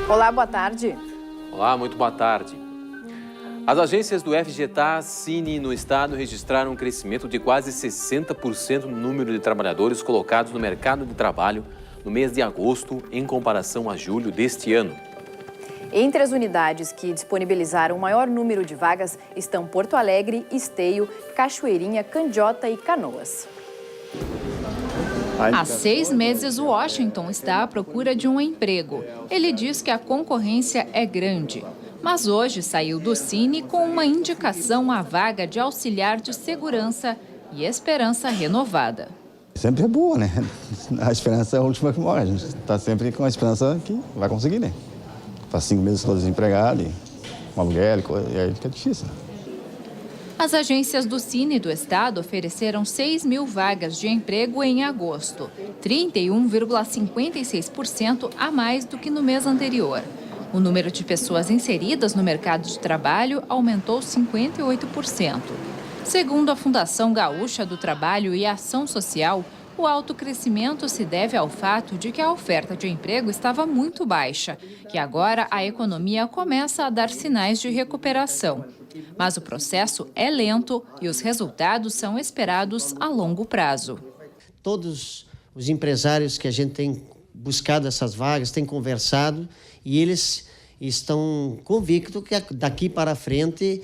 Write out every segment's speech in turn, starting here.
Olá, boa tarde. Olá, muito boa tarde. As agências do FGTAS, Cine no estado registraram um crescimento de quase 60% no número de trabalhadores colocados no mercado de trabalho no mês de agosto, em comparação a julho deste ano. Entre as unidades que disponibilizaram o maior número de vagas estão Porto Alegre, Esteio, Cachoeirinha, Candiota e Canoas. Há 6 meses, Washington está à procura de um emprego. Ele diz que a concorrência é grande. Mas hoje saiu do Cine com uma indicação à vaga de auxiliar de segurança e esperança renovada. Sempre é boa, né? A esperança é a última que morre. A gente está sempre com a esperança que vai conseguir, né? Faz 5 meses estou desempregado, com aluguel e aí fica difícil. As agências do Cine do estado ofereceram 6 mil vagas de emprego em agosto, 31,56% a mais do que no mês anterior. O número de pessoas inseridas no mercado de trabalho aumentou 58%. Segundo a Fundação Gaúcha do Trabalho e Ação Social, o alto crescimento se deve ao fato de que a oferta de emprego estava muito baixa, que agora a economia começa a dar sinais de recuperação. Mas o processo é lento e os resultados são esperados a longo prazo. Todos os empresários que a gente tem buscado essas vagas, têm conversado e eles estão convictos que daqui para frente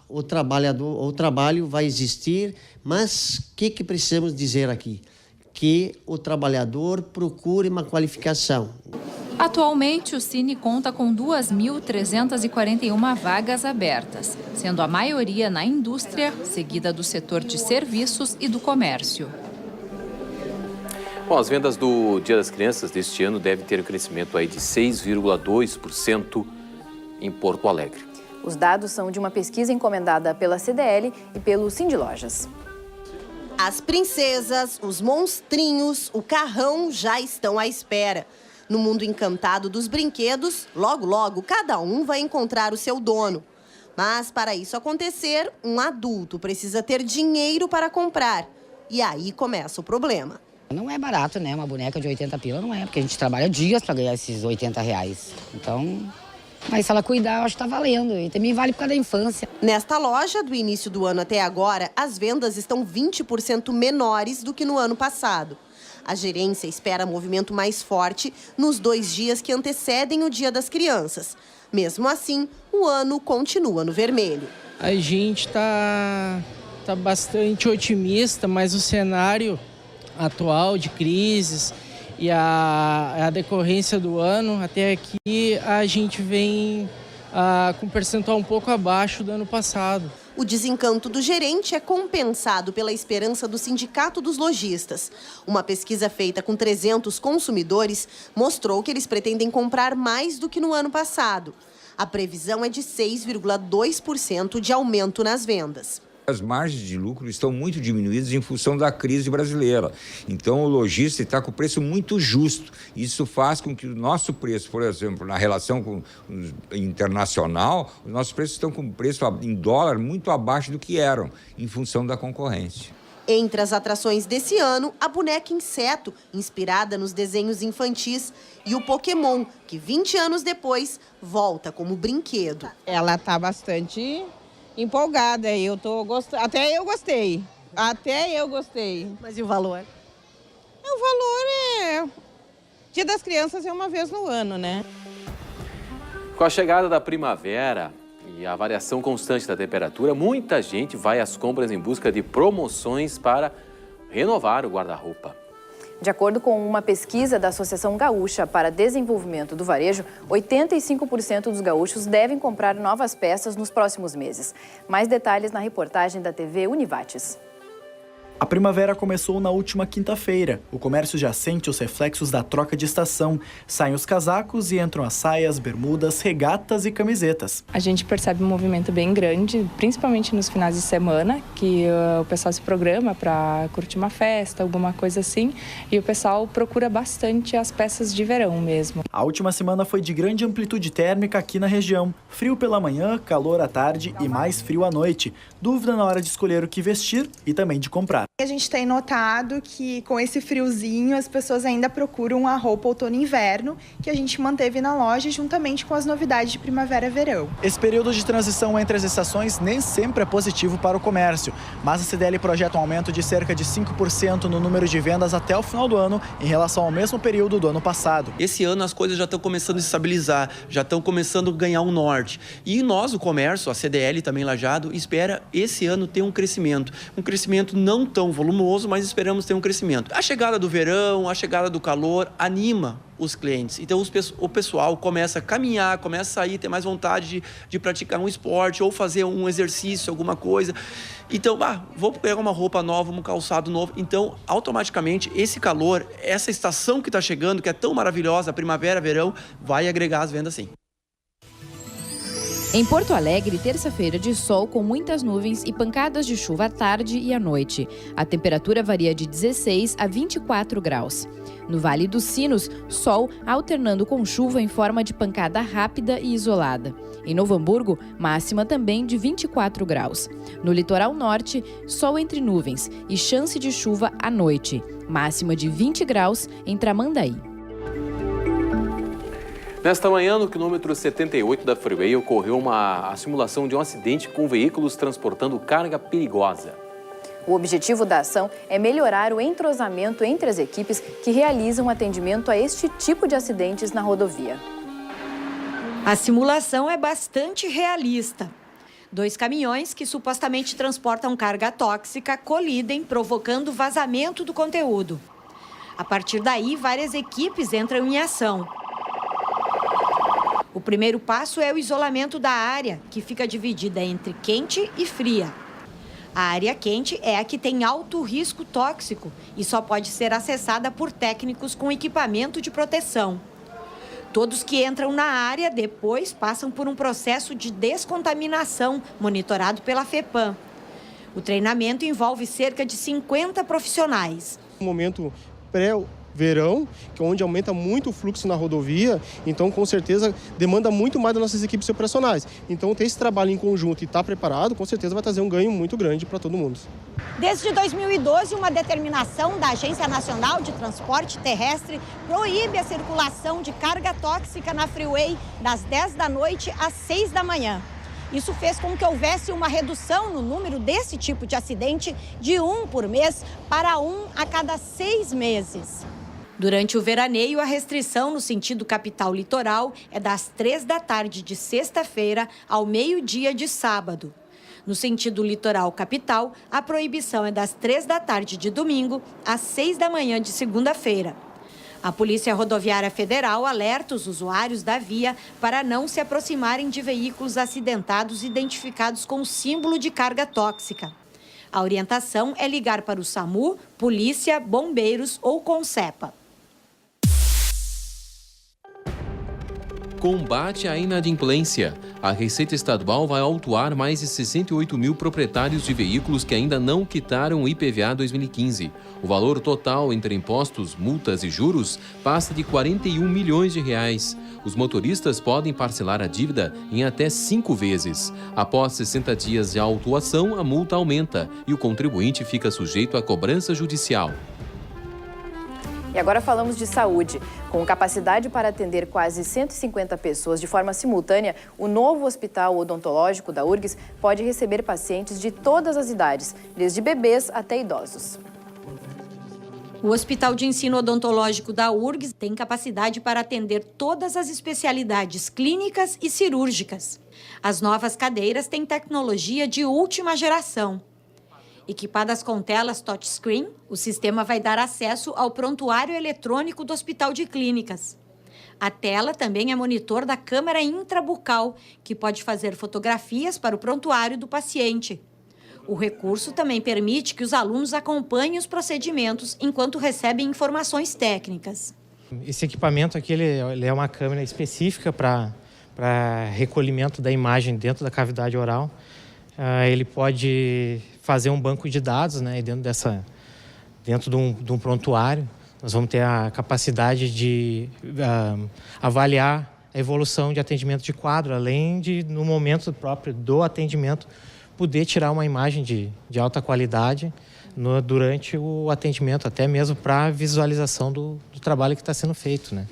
o trabalho vai existir, mas o que precisamos dizer aqui? Que o trabalhador procure uma qualificação. Atualmente, o Cine conta com 2.341 vagas abertas, sendo a maioria na indústria, seguida do setor de serviços e do comércio. Bom, as vendas do Dia das Crianças deste ano devem ter um crescimento aí de 6,2% em Porto Alegre. Os dados são de uma pesquisa encomendada pela CDL e pelo Cindy Lojas. As princesas, os monstrinhos, o carrão já estão à espera. No mundo encantado dos brinquedos, logo, logo, cada um vai encontrar o seu dono. Mas, para isso acontecer, um adulto precisa ter dinheiro para comprar. E aí começa o problema. Não é barato, né? Uma boneca de 80 pila não é, porque a gente trabalha dias para ganhar esses 80 reais. Então, mas se ela cuidar, eu acho que tá valendo. E também vale por causa da infância. Nesta loja, do início do ano até agora, as vendas estão 20% menores do que no ano passado. A gerência espera movimento mais forte nos 2 dias que antecedem o Dia das Crianças. Mesmo assim, o ano continua no vermelho. A gente tá bastante otimista, mas o cenário atual de crises e a decorrência do ano, até aqui a gente vem com um percentual um pouco abaixo do ano passado. O desencanto do gerente é compensado pela esperança do Sindicato dos Lojistas. Uma pesquisa feita com 300 consumidores mostrou que eles pretendem comprar mais do que no ano passado. A previsão é de 6,2% de aumento nas vendas. As margens de lucro estão muito diminuídas em função da crise brasileira. Então, o lojista está com o preço muito justo. Isso faz com que o nosso preço, por exemplo, na relação com o internacional, os nossos preços estão com preço em dólar muito abaixo do que eram, em função da concorrência. Entre as atrações desse ano, a boneca inseto, inspirada nos desenhos infantis, e o Pokémon, que 20 anos depois volta como brinquedo. Ela está bastante empolgada, até eu gostei. Mas e o valor? O valor é... Dia das Crianças é uma vez no ano, né? Com a chegada da primavera e a variação constante da temperatura, muita gente vai às compras em busca de promoções para renovar o guarda-roupa. De acordo com uma pesquisa da Associação Gaúcha para Desenvolvimento do Varejo, 85% dos gaúchos devem comprar novas peças nos próximos meses. Mais detalhes na reportagem da TV Univates. A primavera começou na última quinta-feira. O comércio já sente os reflexos da troca de estação. Saem os casacos e entram as saias, bermudas, regatas e camisetas. A gente percebe um movimento bem grande, principalmente nos finais de semana, que o pessoal se programa para curtir uma festa, alguma coisa assim, e o pessoal procura bastante as peças de verão mesmo. A última semana foi de grande amplitude térmica aqui na região. Frio pela manhã, calor à tarde e mais frio à noite. Dúvida na hora de escolher o que vestir e também de comprar. A gente tem notado que com esse friozinho as pessoas ainda procuram a roupa outono e inverno que a gente manteve na loja juntamente com as novidades de primavera e verão. Esse período de transição entre as estações nem sempre é positivo para o comércio, mas a CDL projeta um aumento de cerca de 5% no número de vendas até o final do ano em relação ao mesmo período do ano passado. Esse ano as coisas já estão começando a se estabilizar, já estão começando a ganhar um norte. E nós, o comércio, a CDL também Lajeado, espera esse ano ter um crescimento não tão volumoso, mas esperamos ter um crescimento. A chegada do verão, a chegada do calor anima os clientes. Então o pessoal começa a caminhar, começa a sair, ter mais vontade de praticar um esporte ou fazer um exercício, alguma coisa. Então, vou pegar uma roupa nova, um calçado novo. Então, automaticamente, esse calor, essa estação que está chegando, que é tão maravilhosa, primavera, verão, vai agregar as vendas sim. Em Porto Alegre, terça-feira de sol com muitas nuvens e pancadas de chuva à tarde e à noite. A temperatura varia de 16 a 24 graus. No Vale dos Sinos, sol alternando com chuva em forma de pancada rápida e isolada. Em Novo Hamburgo, máxima também de 24 graus. No litoral norte, sol entre nuvens e chance de chuva à noite. Máxima de 20 graus em Tramandaí. Nesta manhã, no quilômetro 78 da Freeway, ocorreu a simulação de um acidente com veículos transportando carga perigosa. O objetivo da ação é melhorar o entrosamento entre as equipes que realizam atendimento a este tipo de acidentes na rodovia. A simulação é bastante realista. 2 caminhões que supostamente transportam carga tóxica colidem, provocando vazamento do conteúdo. A partir daí, várias equipes entram em ação. O primeiro passo é o isolamento da área, que fica dividida entre quente e fria. A área quente é a que tem alto risco tóxico e só pode ser acessada por técnicos com equipamento de proteção. Todos que entram na área depois passam por um processo de descontaminação monitorado pela FEPAM. O treinamento envolve cerca de 50 profissionais. No momento pré-verão, que é onde aumenta muito o fluxo na rodovia, então com certeza demanda muito mais das nossas equipes operacionais. Então ter esse trabalho em conjunto e estar preparado, com certeza vai trazer um ganho muito grande para todo mundo. Desde 2012, uma determinação da Agência Nacional de Transporte Terrestre proíbe a circulação de carga tóxica na Freeway das 10 da noite às 6 da manhã. Isso fez com que houvesse uma redução no número desse tipo de acidente de 1 por mês para 1 a cada 6 meses. Durante o veraneio, a restrição no sentido capital litoral é das 3 da tarde de sexta-feira ao meio-dia de sábado. No sentido litoral capital, a proibição é das 3 da tarde de domingo às 6 da manhã de segunda-feira. A Polícia Rodoviária Federal alerta os usuários da via para não se aproximarem de veículos acidentados identificados com símbolo de carga tóxica. A orientação é ligar para o SAMU, Polícia, Bombeiros ou Concepa. Combate à inadimplência. A Receita Estadual vai autuar mais de 68 mil proprietários de veículos que ainda não quitaram o IPVA 2015. O valor total entre impostos, multas e juros passa de 41 milhões de reais. Os motoristas podem parcelar a dívida em até 5 vezes. Após 60 dias de autuação, a multa aumenta e o contribuinte fica sujeito à cobrança judicial. E agora falamos de saúde. Com capacidade para atender quase 150 pessoas de forma simultânea, o novo Hospital Odontológico da URGS pode receber pacientes de todas as idades, desde bebês até idosos. O Hospital de Ensino Odontológico da URGS tem capacidade para atender todas as especialidades clínicas e cirúrgicas. As novas cadeiras têm tecnologia de última geração. Equipadas com telas touchscreen, o sistema vai dar acesso ao prontuário eletrônico do Hospital de Clínicas. A tela também é monitor da câmera intrabucal, que pode fazer fotografias para o prontuário do paciente. O recurso também permite que os alunos acompanhem os procedimentos enquanto recebem informações técnicas. Esse equipamento aqui ele é uma câmera específica para recolhimento da imagem dentro da cavidade oral. Ele pode fazer um banco de dados, né, dentro de um prontuário. Nós vamos ter a capacidade de avaliar a evolução de atendimento de quadro, além de, no momento próprio do atendimento, poder tirar uma imagem de alta qualidade durante o atendimento, até mesmo para a visualização do trabalho que está sendo feito, né?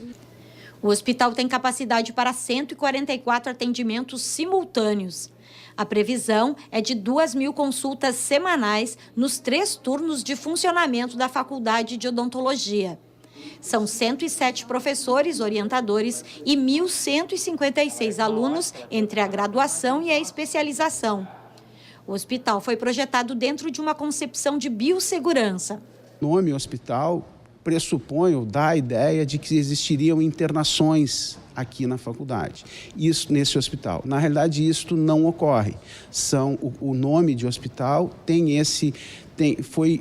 O hospital tem capacidade para 144 atendimentos simultâneos. A previsão é de 2.000 consultas semanais nos 3 turnos de funcionamento da Faculdade de Odontologia. São 107 professores, orientadores e 1.156 alunos entre a graduação e a especialização. O hospital foi projetado dentro de uma concepção de biossegurança. O nome hospital pressupõe ou dá a ideia de que existiriam internações aqui na faculdade, isso nesse hospital. Na realidade, isso não ocorre. O nome de hospital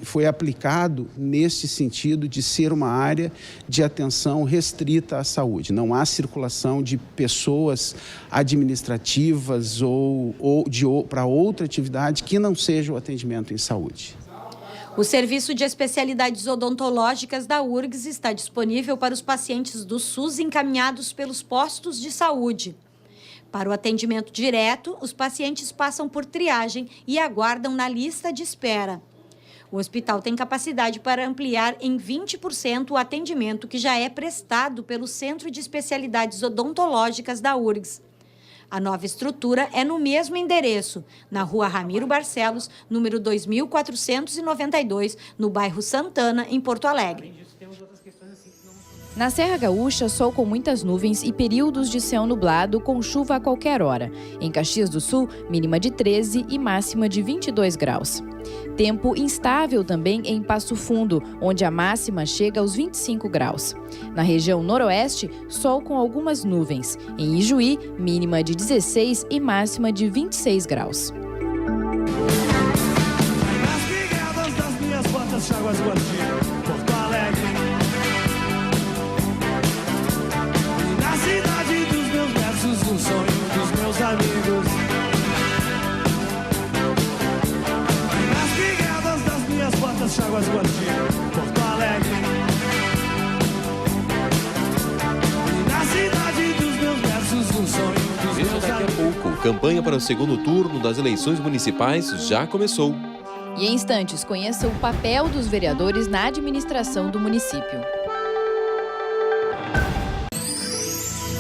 foi aplicado nesse sentido de ser uma área de atenção restrita à saúde. Não há circulação de pessoas administrativas ou para outra atividade que não seja o atendimento em saúde. O serviço de especialidades odontológicas da URGS está disponível para os pacientes do SUS encaminhados pelos postos de saúde. Para o atendimento direto, os pacientes passam por triagem e aguardam na lista de espera. O hospital tem capacidade para ampliar em 20% o atendimento que já é prestado pelo Centro de Especialidades Odontológicas da URGS. A nova estrutura é no mesmo endereço, na Rua Ramiro Barcelos, número 2492, no bairro Santana, em Porto Alegre. Na Serra Gaúcha, sol com muitas nuvens e períodos de céu nublado com chuva a qualquer hora. Em Caxias do Sul, mínima de 13 e máxima de 22 graus. Tempo instável também em Passo Fundo, onde a máxima chega aos 25 graus. Na região noroeste, sol com algumas nuvens. Em Ijuí, mínima de 16 e máxima de 26 graus. Nas brigadas das minhas botas, Chagas Guardiã, Porto Alegre. Na cidade dos meus versos, no sonho dos meus amigos. Nas brigadas das minhas botas, Chagas Guardiã, Porto Alegre. Na cidade dos meus versos, no sonho dos Veja meus daqui amigos. a pouco, campanha para o segundo turno das eleições municipais já começou. E em instantes, conheça o papel dos vereadores na administração do município.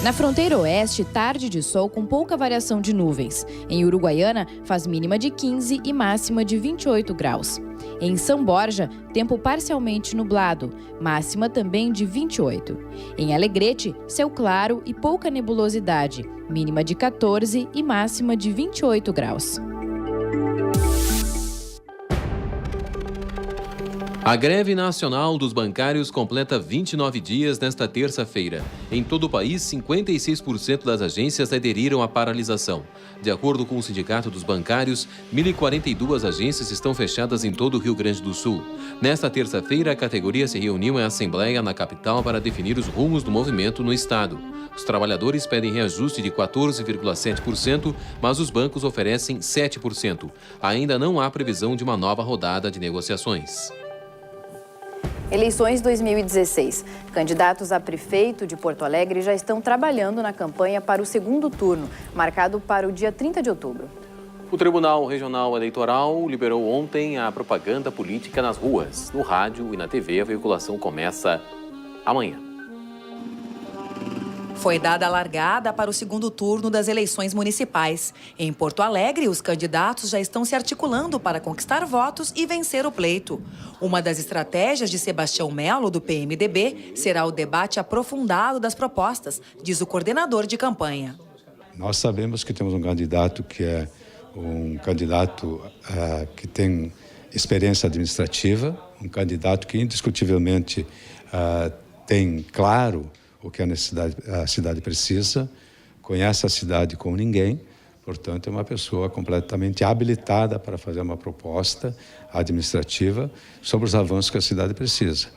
Na fronteira oeste, tarde de sol com pouca variação de nuvens. Em Uruguaiana, faz mínima de 15 e máxima de 28 graus. Em São Borja, tempo parcialmente nublado, máxima também de 28. Em Alegrete, céu claro e pouca nebulosidade, mínima de 14 e máxima de 28 graus. A greve nacional dos bancários completa 29 dias nesta terça-feira. Em todo o país, 56% das agências aderiram à paralisação. De acordo com o Sindicato dos Bancários, 1.042 agências estão fechadas em todo o Rio Grande do Sul. Nesta terça-feira, a categoria se reuniu em assembleia na capital para definir os rumos do movimento no estado. Os trabalhadores pedem reajuste de 14,7%, mas os bancos oferecem 7%. Ainda não há previsão de uma nova rodada de negociações. Eleições 2016. Candidatos a prefeito de Porto Alegre já estão trabalhando na campanha para o segundo turno, marcado para o dia 30 de outubro. O Tribunal Regional Eleitoral liberou ontem a propaganda política nas ruas. No rádio e na TV, a veiculação começa amanhã. Foi dada a largada para o segundo turno das eleições municipais. Em Porto Alegre, os candidatos já estão se articulando para conquistar votos e vencer o pleito. Uma das estratégias de Sebastião Melo, do PMDB, será o debate aprofundado das propostas, diz o coordenador de campanha. Nós sabemos que temos um candidato que é que tem experiência administrativa, um candidato que indiscutivelmente tem claro o que a cidade precisa, conhece a cidade como ninguém, portanto é uma pessoa completamente habilitada para fazer uma proposta administrativa sobre os avanços que a cidade precisa.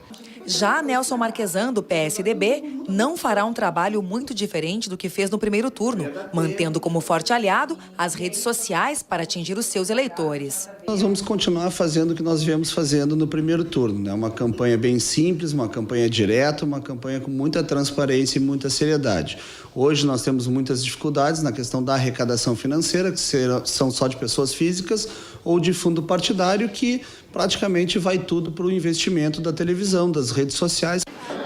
Já Nelson Marquesan, do PSDB, não fará um trabalho muito diferente do que fez no primeiro turno, mantendo como forte aliado as redes sociais para atingir os seus eleitores. Nós vamos continuar fazendo o que nós viemos fazendo no primeiro turno, né? Uma campanha bem simples, uma campanha direta, uma campanha com muita transparência e muita seriedade. Hoje nós temos muitas dificuldades na questão da arrecadação financeira, que são só de pessoas físicas ou de fundo partidário, que praticamente vai tudo para o investimento da televisão, das redes sociais.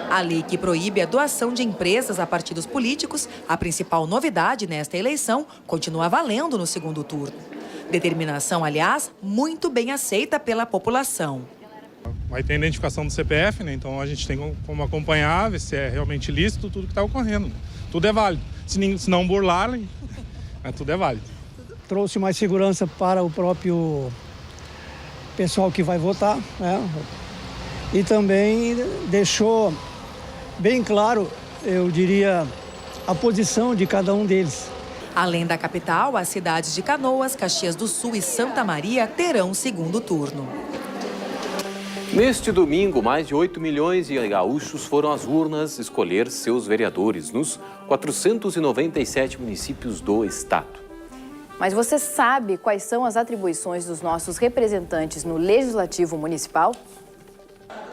A lei que proíbe a doação de empresas a partidos políticos, a principal novidade nesta eleição, continua valendo no segundo turno. Determinação, aliás, muito bem aceita pela população. Vai ter a identificação do CPF, né? Então a gente tem como acompanhar, ver se é realmente lícito tudo que está ocorrendo. Tudo é válido. Se não burlarem, tudo é válido. Trouxe mais segurança para o próprio pessoal que vai votar, né? E também deixou bem claro, eu diria, a posição de cada um deles. Além da capital, as cidades de Canoas, Caxias do Sul e Santa Maria terão segundo turno. Neste domingo, mais de 8 milhões de gaúchos foram às urnas escolher seus vereadores nos 497 municípios do estado. Mas você sabe quais são as atribuições dos nossos representantes no Legislativo Municipal?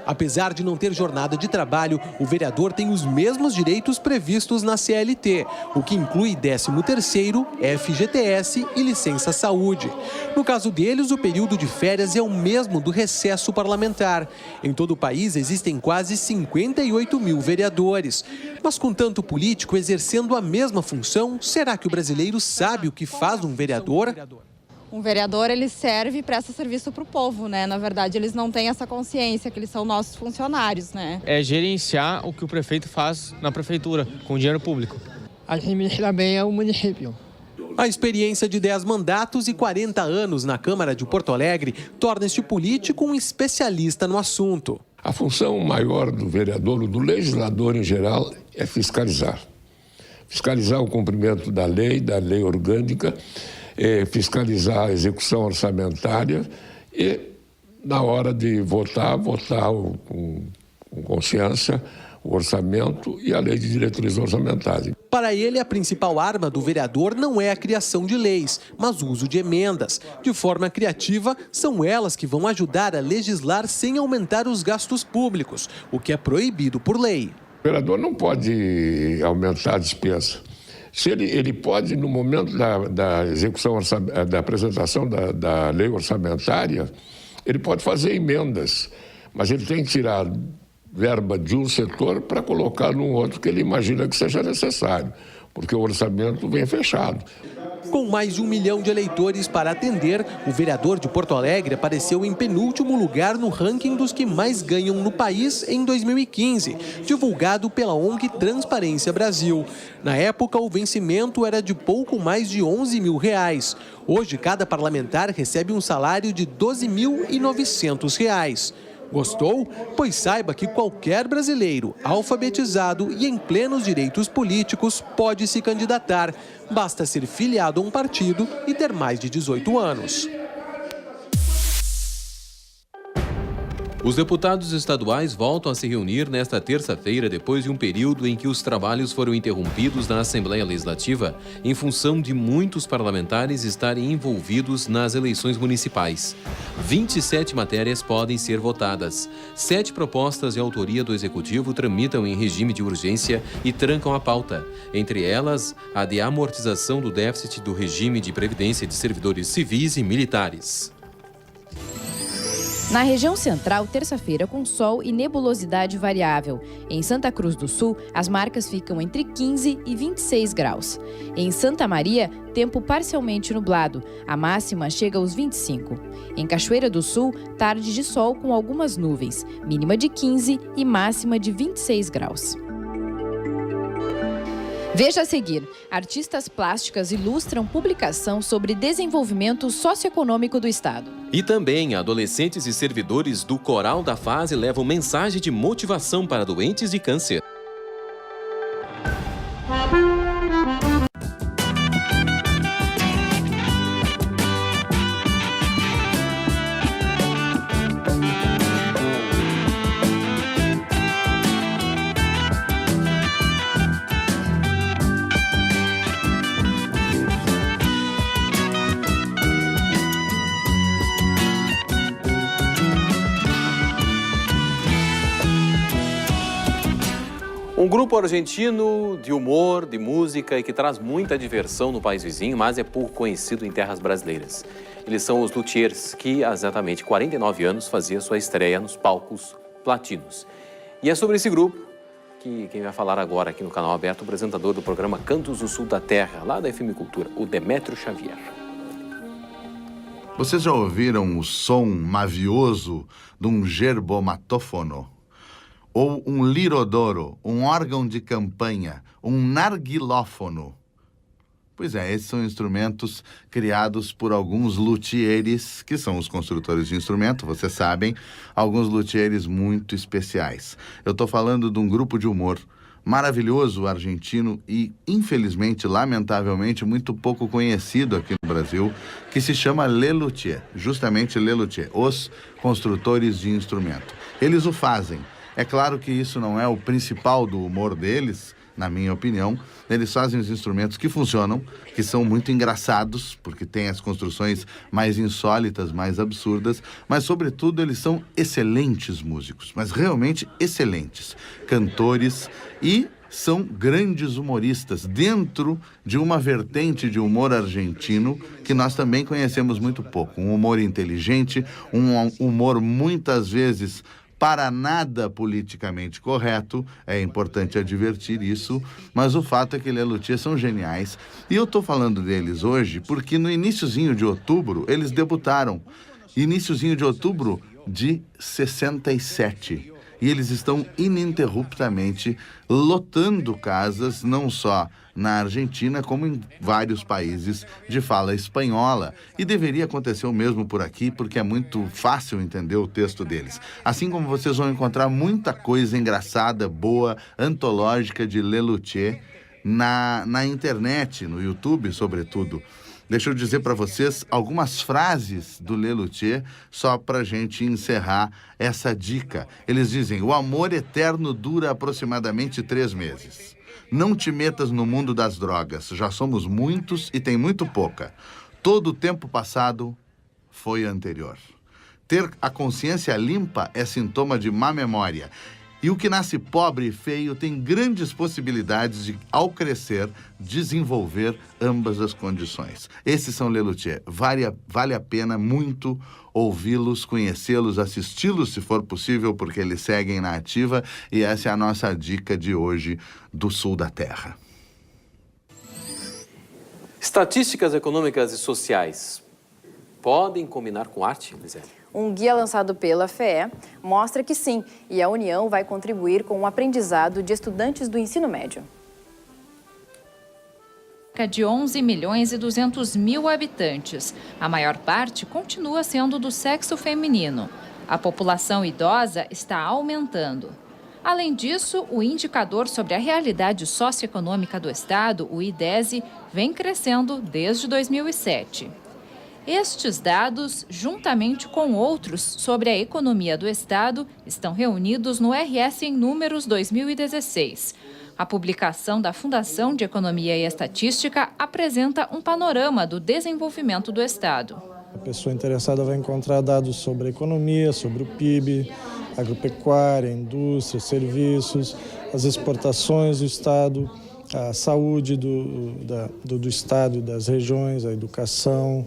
Apesar de não ter jornada de trabalho, o vereador tem os mesmos direitos previstos na CLT, o que inclui 13º, FGTS e licença saúde. No caso deles, o período de férias é o mesmo do recesso parlamentar. Em todo o país existem quase 58 mil vereadores. Mas com tanto político exercendo a mesma função, será que o brasileiro sabe o que faz um vereador? Um vereador, ele serve e presta serviço para o povo, né? Na verdade, eles não têm essa consciência que eles são nossos funcionários, né? É gerenciar o que o prefeito faz na prefeitura, com dinheiro público. Administrar bem é o município. A experiência de 10 mandatos e 40 anos na Câmara de Porto Alegre torna este político um especialista no assunto. A função maior do vereador, do legislador em geral, é fiscalizar. Fiscalizar o cumprimento da lei orgânica, fiscalizar a execução orçamentária e, na hora de votar com consciência o orçamento e a lei de diretrizes orçamentárias. Para ele, a principal arma do vereador não é a criação de leis, mas o uso de emendas. De forma criativa, são elas que vão ajudar a legislar sem aumentar os gastos públicos, o que é proibido por lei. O vereador não pode aumentar a despesa. Se ele pode, no momento da execução, da apresentação da lei orçamentária, ele pode fazer emendas, mas ele tem que tirar verba de um setor para colocar num outro que ele imagina que seja necessário, porque o orçamento vem fechado. Com mais de 1 milhão de eleitores para atender, o vereador de Porto Alegre apareceu em penúltimo lugar no ranking dos que mais ganham no país em 2015, divulgado pela ONG Transparência Brasil. Na época, o vencimento era de pouco mais de R$11 mil. Hoje, cada parlamentar recebe um salário de R$12.900. Gostou? Pois saiba que qualquer brasileiro alfabetizado e em plenos direitos políticos pode se candidatar. Basta ser filiado a um partido e ter mais de 18 anos. Os deputados estaduais voltam a se reunir nesta terça-feira, depois de um período em que os trabalhos foram interrompidos na Assembleia Legislativa, em função de muitos parlamentares estarem envolvidos nas eleições municipais. 27 matérias podem ser votadas. 7 propostas de autoria do Executivo tramitam em regime de urgência e trancam a pauta. Entre elas, a de amortização do déficit do regime de previdência de servidores civis e militares. Na região central, terça-feira, com sol e nebulosidade variável. Em Santa Cruz do Sul, as marcas ficam entre 15 e 26 graus. Em Santa Maria, tempo parcialmente nublado. A máxima chega aos 25. Em Cachoeira do Sul, tarde de sol com algumas nuvens. Mínima de 15 e máxima de 26 graus. Veja a seguir, artistas plásticas ilustram publicação sobre desenvolvimento socioeconômico do Estado. E também adolescentes e servidores do Coral da Fase levam mensagem de motivação para doentes de câncer. Um grupo argentino de humor, de música e que traz muita diversão no país vizinho, mas é pouco conhecido em terras brasileiras. Eles são os Luthiers, que há exatamente 49 anos fazia sua estreia nos palcos platinos. E é sobre esse grupo que quem vai falar agora aqui no Canal Aberto, o apresentador do programa Cantos do Sul da Terra, lá da FM Cultura, o Demétrio Xavier. Vocês já ouviram o som mavioso de um gerbomatófono? Ou um lirodoro, um órgão de campanha, um narguilófono? Pois é, esses são instrumentos criados por alguns luthieres, que são os construtores de instrumento, vocês sabem, alguns luthieres muito especiais. Eu estou falando de um grupo de humor maravilhoso argentino e, infelizmente, lamentavelmente, muito pouco conhecido aqui no Brasil, que se chama Les Luthiers, justamente Les Luthiers, os construtores de instrumento. Eles o fazem. É claro que isso não é o principal do humor deles, na minha opinião. Eles fazem os instrumentos que funcionam, que são muito engraçados, porque tem as construções mais insólitas, mais absurdas, mas, sobretudo, eles são excelentes músicos, mas realmente excelentes cantores e são grandes humoristas dentro de uma vertente de humor argentino que nós também conhecemos muito pouco. Um humor inteligente, um humor muitas vezes para nada politicamente correto, é importante advertir isso, mas o fato é que Les Luthiers são geniais. E eu estou falando deles hoje porque no iniciozinho de outubro eles debutaram. Iniciozinho de outubro de 67. E eles estão ininterruptamente lotando casas, não só na Argentina, como em vários países de fala espanhola. E deveria acontecer o mesmo por aqui, porque é muito fácil entender o texto deles. Assim como vocês vão encontrar muita coisa engraçada, boa, antológica de Les Luthiers na internet, no YouTube, sobretudo. Deixa eu dizer para vocês algumas frases do Les Luthiers, só para a gente encerrar essa dica. Eles dizem: o amor eterno dura aproximadamente 3 meses. Não te metas no mundo das drogas, já somos muitos e tem muito pouca. Todo o tempo passado foi anterior. Ter a consciência limpa é sintoma de má memória. E o que nasce pobre e feio tem grandes possibilidades de, ao crescer, desenvolver ambas as condições. Esses são Les Luthiers. Vale a pena muito ouvi-los, conhecê-los, assisti-los, se for possível, porque eles seguem na ativa. E essa é a nossa dica de hoje do Sul da Terra. Estatísticas econômicas e sociais podem combinar com arte, Lisete? Um guia lançado pela FEE mostra que sim, e a União vai contribuir com o aprendizado de estudantes do ensino médio. Cerca de 11 milhões e 200 mil habitantes. A maior parte continua sendo do sexo feminino. A população idosa está aumentando. Além disso, o indicador sobre a realidade socioeconômica do Estado, o IDESE, vem crescendo desde 2007. Estes dados, juntamente com outros sobre a economia do Estado, estão reunidos no RS em Números 2016. A publicação da Fundação de Economia e Estatística apresenta um panorama do desenvolvimento do Estado. A pessoa interessada vai encontrar dados sobre a economia, sobre o PIB, agropecuária, indústria, serviços, as exportações do Estado, a saúde do Estado e das regiões, a educação,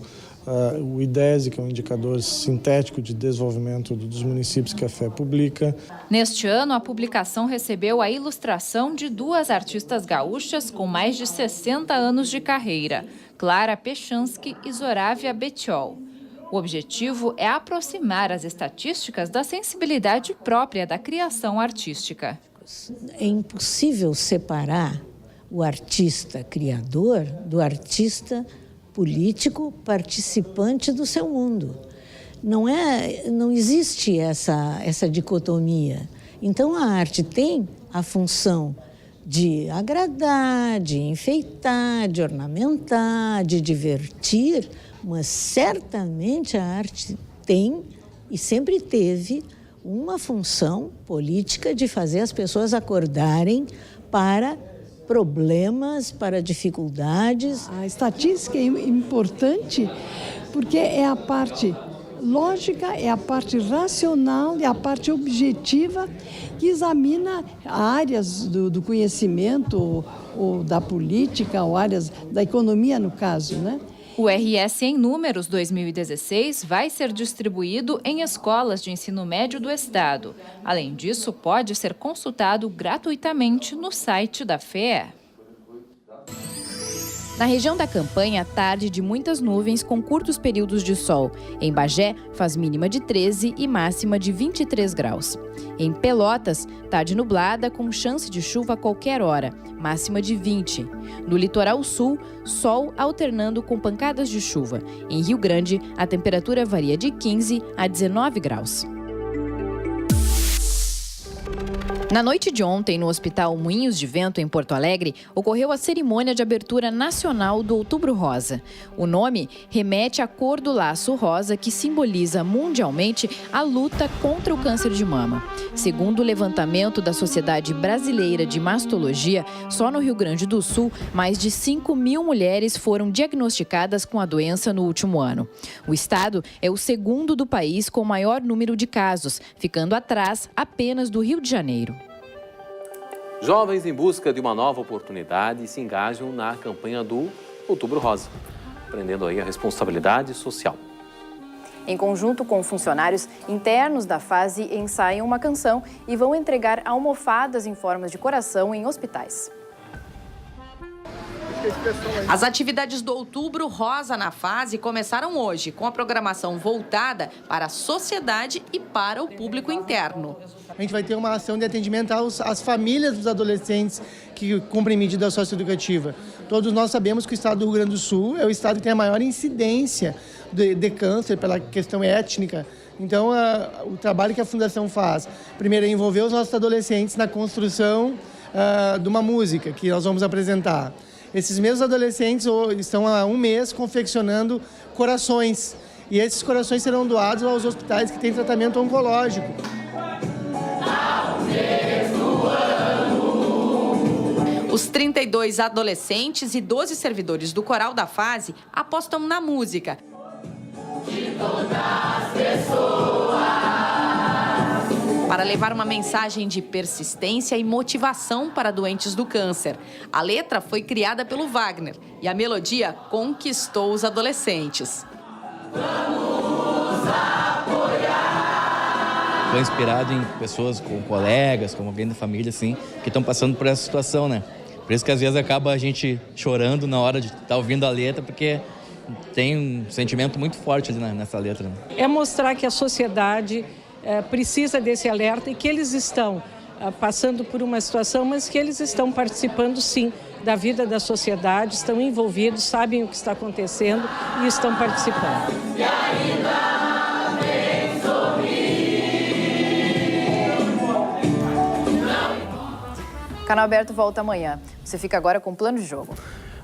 o IDESE, que é um indicador sintético de desenvolvimento dos municípios que a FEE publica. Neste ano, a publicação recebeu a ilustração de 2 artistas gaúchas com mais de 60 anos de carreira, Clara Pechansky e Zorávia Betiol. O objetivo é aproximar as estatísticas da sensibilidade própria da criação artística. É impossível separar o artista criador do artista político participante do seu mundo. Não existe essa dicotomia. Então a arte tem a função de agradar, de enfeitar, de ornamentar, de divertir, mas certamente a arte tem e sempre teve uma função política de fazer as pessoas acordarem para problemas, para dificuldades. A estatística é importante porque é a parte lógica, é a parte racional, é a parte objetiva que examina áreas do conhecimento ou da política, ou áreas da economia, no caso, né? O RS em Números 2016 vai ser distribuído em escolas de ensino médio do Estado. Além disso, pode ser consultado gratuitamente no site da FEE. Na região da Campanha, tarde de muitas nuvens com curtos períodos de sol. Em Bagé, faz mínima de 13 e máxima de 23 graus. Em Pelotas, tarde nublada com chance de chuva a qualquer hora, máxima de 20. No litoral sul, sol alternando com pancadas de chuva. Em Rio Grande, a temperatura varia de 15 a 19 graus. Na noite de ontem, no Hospital Moinhos de Vento, em Porto Alegre, ocorreu a cerimônia de abertura nacional do Outubro Rosa. O nome remete à cor do laço rosa, que simboliza mundialmente a luta contra o câncer de mama. Segundo o levantamento da Sociedade Brasileira de Mastologia, só no Rio Grande do Sul, mais de 5.000 mulheres foram diagnosticadas com a doença no último ano. O estado é o segundo do país com maior número de casos, ficando atrás apenas do Rio de Janeiro. Jovens em busca de uma nova oportunidade se engajam na campanha do Outubro Rosa, aprendendo aí a responsabilidade social. Em conjunto com funcionários internos da FASE, ensaiam uma canção e vão entregar almofadas em formas de coração em hospitais. As atividades do Outubro Rosa na FASE começaram hoje, com a programação voltada para a sociedade e para o público interno. A gente vai ter uma ação de atendimento às famílias dos adolescentes que cumprem medida socioeducativa. Todos nós sabemos que o estado do Rio Grande do Sul é o estado que tem a maior incidência de câncer pela questão étnica. Então, o trabalho que a Fundação faz, primeiro, é envolver os nossos adolescentes na construção de uma música que nós vamos apresentar. Esses mesmos adolescentes estão há um mês confeccionando corações. E esses corações serão doados aos hospitais que têm tratamento oncológico. Os 32 adolescentes e 12 servidores do coral da FASE apostam na música. De todas as pessoas. Para levar uma mensagem de persistência e motivação para doentes do câncer. A letra foi criada pelo Wagner e a melodia conquistou os adolescentes. Vamos apoiar! Foi inspirado em pessoas, com colegas, com alguém da família, assim, que estão passando por essa situação, né? Por isso que às vezes acaba a gente chorando na hora de estar ouvindo a letra, porque tem um sentimento muito forte ali nessa letra. Né? É mostrar que a sociedade precisa desse alerta e que eles estão passando por uma situação, mas que eles estão participando, sim, da vida da sociedade, estão envolvidos, sabem o que está acontecendo e estão participando. E ainda vem O Canal Aberto volta amanhã. Você fica agora com o Plano de Jogo.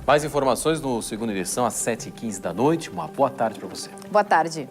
Mais informações no Segunda Edição, às 7h15 da noite. Uma boa tarde para você. Boa tarde.